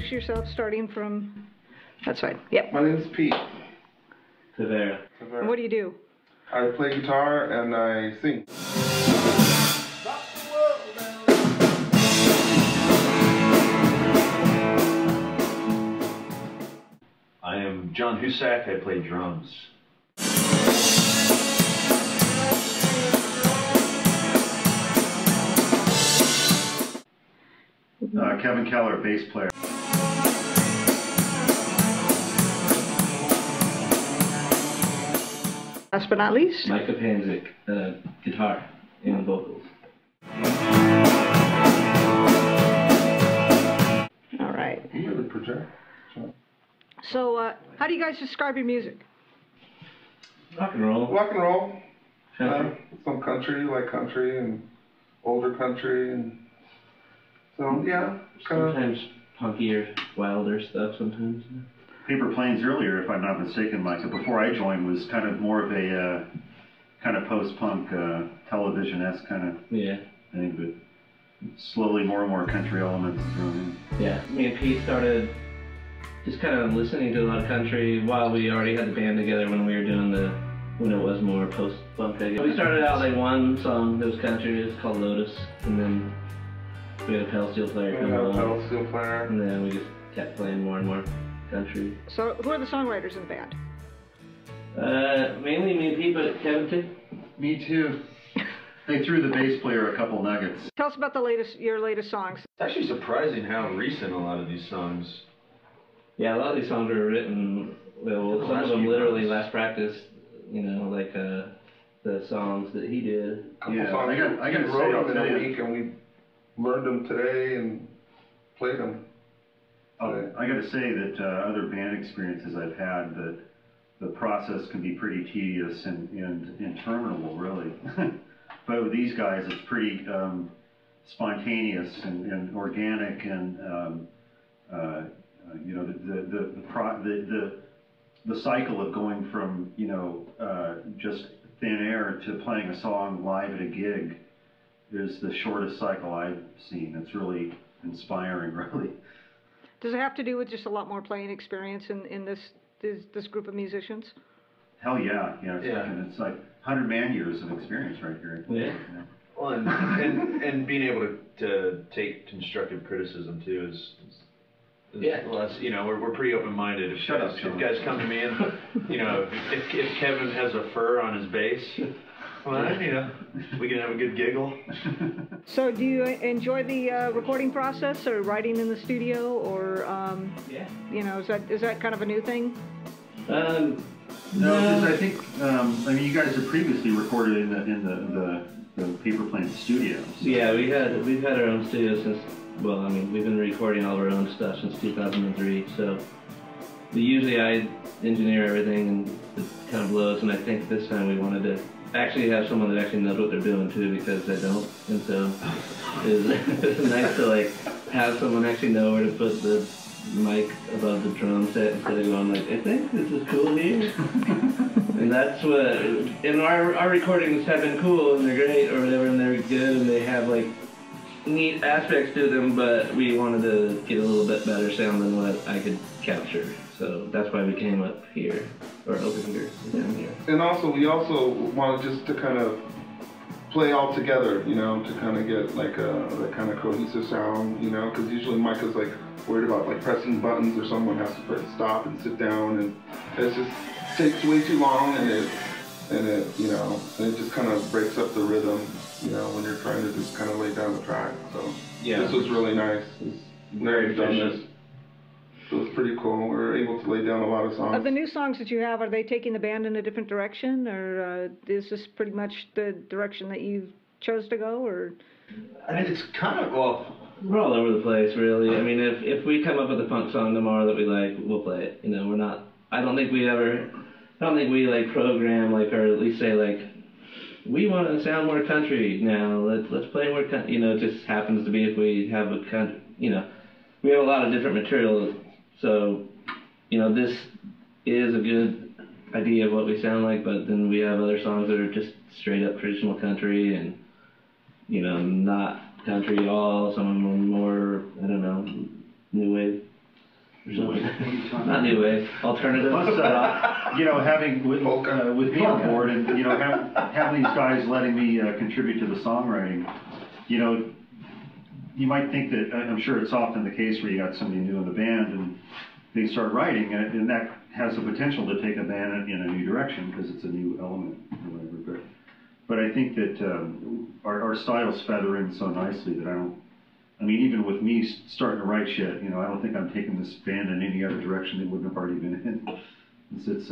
introduce yourself, starting from... That's right. Yep. My name is Pete. Tavera. And what do you do? I play guitar and I sing. I am John Husak. I play drums. Kevin Keller, bass player. Last but not least, Micah Panzik, guitar and vocals. all right. You really project. So, how do you guys describe your music? Rock and roll. Rock and roll. Country. Some country, like country and older country, and so yeah, kind of. Sometimes punkier, wilder stuff sometimes. Paperplanes earlier, if I'm not mistaken, Micah, before I joined, was kind of more of a kind of post-punk, television-esque kind of thing, but slowly more and more country elements thrown in. Yeah, me and Pete started just kind of listening to a lot of country while we already had the band together when we were doing when it was more post-punk, I guess. We started out like one song that was country, it was called Lotus, and then we had a pedal steel player come along. And then we just kept playing more and more country. So, who are the songwriters in the band? Mainly me and Pete, but Kevin too. Me too. They threw the bass player a couple nuggets. Tell us about your latest songs. It's actually surprising how recent a lot of these songs. Yeah, a lot of these songs were written, well, some of them literally last practice, you know, like the songs that he did. Yeah, I got wrote them in a week and we learned them today and played them. I got to say that other band experiences I've had, that the process can be pretty tedious and interminable, really. But with these guys, it's pretty spontaneous and organic, and you know, the cycle of going from, you know, just thin air to playing a song live at a gig is the shortest cycle I've seen. It's really inspiring, really. Does it have to do with just a lot more playing experience in this group of musicians? Hell yeah, it's like 100 man years of experience right here. Yeah. Well, and being able to take constructive criticism too is less, you know, we're pretty open-minded. If guys come to me and, you know, if Kevin has a fur on his bass, well, you know, we can have a good giggle. So do you enjoy the recording process, or writing in the studio, or you know, is that kind of a new thing? No, because I think I mean, you guys have previously recorded in the Paperplanes studio. So. Yeah, we've had our own studio since, well, I mean, we've been recording all of our own stuff since 2003. So usually I engineer everything, and it kind of blows. And I think this time we wanted to actually have someone that actually knows what they're doing too, because I don't. And so it's nice to like have someone actually know where to put the mic above the drum set instead of going like, I think this is cool here. And that's what, and our recordings have been cool and they're great or whatever, and they're good and they have like neat aspects to them, but we wanted to get a little bit better sound than what I could capture. So that's why we came up here, or over here, down here. And also, we also wanted just to kind of play all together, you know, to kind of get like a kind of cohesive sound, you know, because usually Micah's like worried about like pressing buttons, or someone has to press stop and sit down, and it just takes way too long, and it you know, and it just kind of breaks up the rhythm, you know, when you're trying to just kind of lay down the track. So yeah, this was really nice. Very efficient. It was pretty cool. We were able to lay down a lot of songs. Of the new songs that you have, are they taking the band in a different direction, or is this pretty much the direction that you chose to go, or? I mean, it's kind of, well, we're all over the place, really. I mean, if we come up with a funk song tomorrow that we like, we'll play it. You know, we're not, I don't think we like program, like, or at least say like, we want to sound more country now, let's play more country. You know, it just happens to be if we have a country, you know, we have a lot of different material. So, you know, this is a good idea of what we sound like, but then we have other songs that are just straight up traditional country and, you know, not country at all. Some of them are more, I don't know, new wave. or something. Not new wave, alternative. Plus, having with me on board, and having these guys letting me contribute to the songwriting, you might think that, I'm sure it's often the case where you got somebody new in the band and they start writing, and that has the potential to take a band in a new direction because it's a new element or whatever. But I think that our styles feather in so nicely that even with me starting to write shit, I don't think I'm taking this band in any other direction they wouldn't have already been in. It's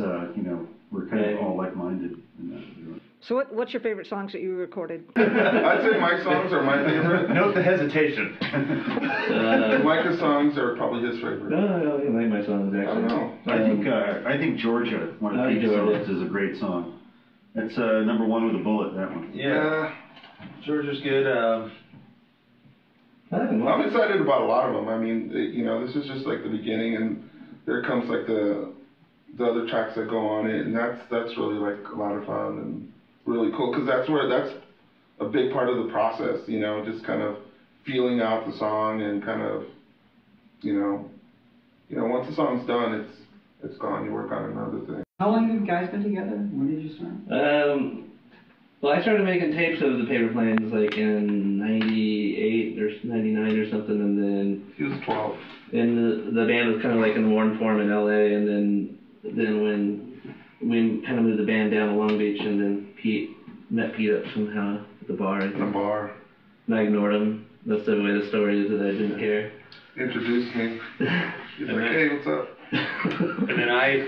we're kind of all like-minded in that direction. So what's your favorite songs that you recorded? I'd say my songs are my favorite. Note the hesitation. Micah's songs are probably his favorite. No, you like my songs actually. I don't know. I think Georgia, one of Pete's songs, is a great song. It's number one with a bullet, that one. Yeah. Georgia's good. I'm excited about a lot of them. I mean, this is just like the beginning, and there comes like the other tracks that go on it, and that's really like a lot of fun and really cool, because that's a big part of the process, just kind of feeling out the song and kind of, once the song's done, it's gone. You work on another thing. How long have you guys been together? When did you start? Well, I started making tapes of the Paper Planes like in '98 or '99 or something, and then He was 12. And the band was kind of like in warm form in LA, and then when we kind of moved the band down to Long Beach, and then met Pete up somehow at the bar. In the bar. And I ignored him. That's the way the story is, that I didn't care. Introduced me. He's like, hey, what's up? And then I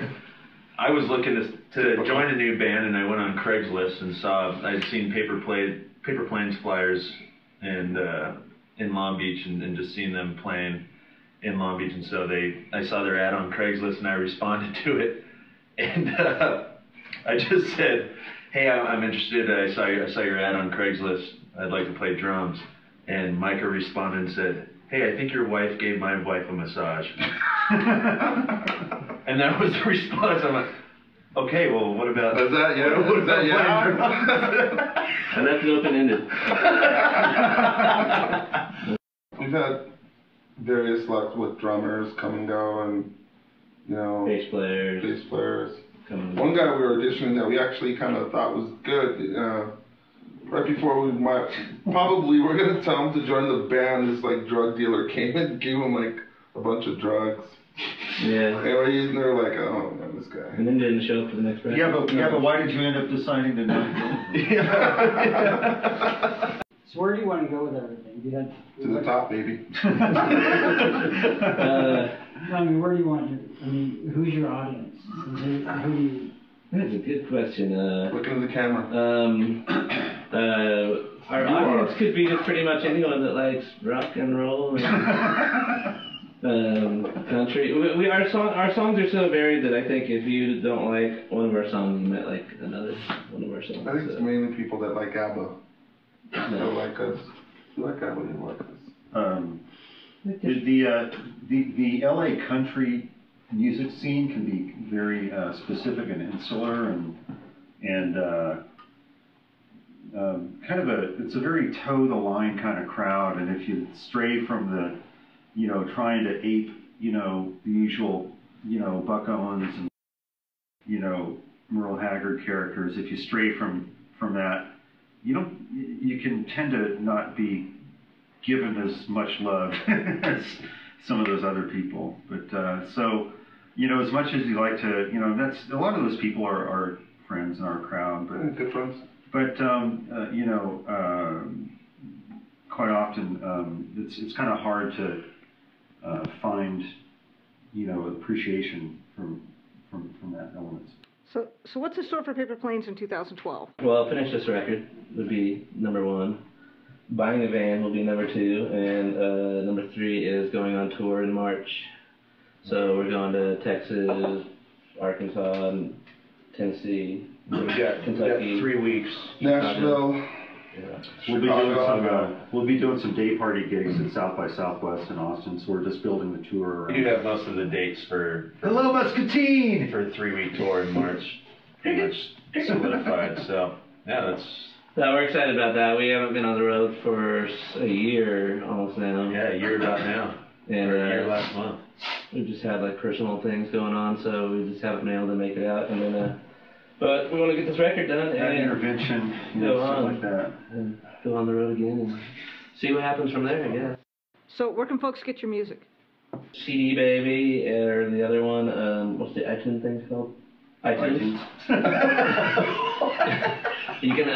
was looking to join a new band, and I went on Craigslist and I'd seen Paper Planes flyers in Long Beach, and just seen them playing in Long Beach, and so I saw their ad on Craigslist, and I responded to it, and I just said, hey, I'm interested. I saw your ad on Craigslist. I'd like to play drums. And Micah responded and said, hey, I think your wife gave my wife a massage. And that was the response. I'm like, okay, well, what about... Is that yeah? What about yeah? And that's open-ended. We've had various luck with drummers come and go, and, Bass players. One guy we were auditioning that we actually kind of thought was good, right before we probably were going to tell him to join the band, this like drug dealer came and gave him like a bunch of drugs. Yeah. And they're like, oh man, this guy. And then didn't show up for the next practice. Yeah, but why did you end up deciding to not go? So where do you want to go with everything? To the top, baby. Where do you want to? Who's your audience? Who do you? That's a good question. Look into the camera. Our audience could be just pretty much anyone that likes rock and roll and country. Our songs are so varied that I think if you don't like one of our songs, you might like another one of our songs. I think it's mainly people that like ABBA. Don't like us. You like ABBA, you like us. The LA country music scene can be very specific and insular, and it's a very toe the line kind of crowd, and if you stray from the trying to ape the usual Buck Owens and Merle Haggard characters, if you stray from that, you can tend to not be given as much love as some of those other people. But as much as you like to, that's a lot of those people are friends in our crowd, but good friends. But quite often it's kind of hard to find appreciation from that element. So what's in store for Paper Planes in 2012? Well, finish this record would be number 1. Buying a van will be number 2, and number 3 is going on tour in March. So we're going to Texas, Arkansas, and Tennessee, Kentucky. 3 weeks. Nashville. Yeah. We'll be doing some day party gigs at South by Southwest in Austin, so we're just building the tour around. We do have most of the dates for Hello Muscatine! For a 3-week tour in March, pretty much solidified. So yeah, we're excited about that. We haven't been on the road for a year almost now. Yeah, a year about now. And here last month. We've just had like personal things going on, so we just haven't been able to make it out. And then, but we want to get this record done and intervention, stuff like that, and go on the road again and see what happens from there. I guess. So where can folks get your music? CD Baby, or the other one, what's the iTunes thing called? iTunes. You can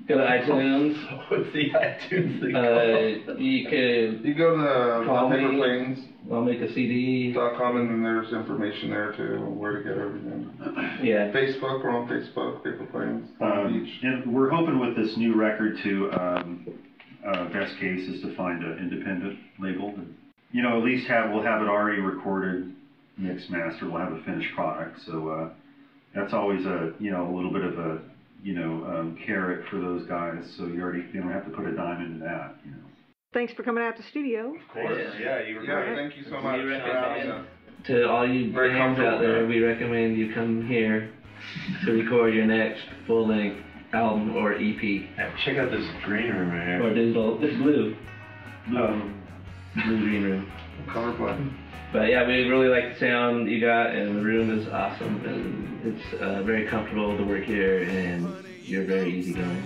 go to iTunes. What's the iTunes thing called? You go to Paperplanes.m4v. I'll make a CD.com, and then there's information there too, where to get everything. Yeah. Facebook, we're on Facebook, Paperplanes. And we're hoping with this new record to, best case is to find an independent label. You know, at least we'll have it already recorded, mixed, mastered. We'll have a finished product. So that's always a little bit of a carrot for those guys. So you don't have to put a dime into that. You know. Thanks for coming out to studio. Of course. Yeah, you were great. Thank you so much. To all you fans out there, we recommend you come here to record your next full-length album or EP. Yeah, check out this green room right here. Or digital. It's blue. Blue green room. Colorblind. But yeah, we really like the sound you got, and the room is awesome, and it's very comfortable to work here, and you're very easygoing.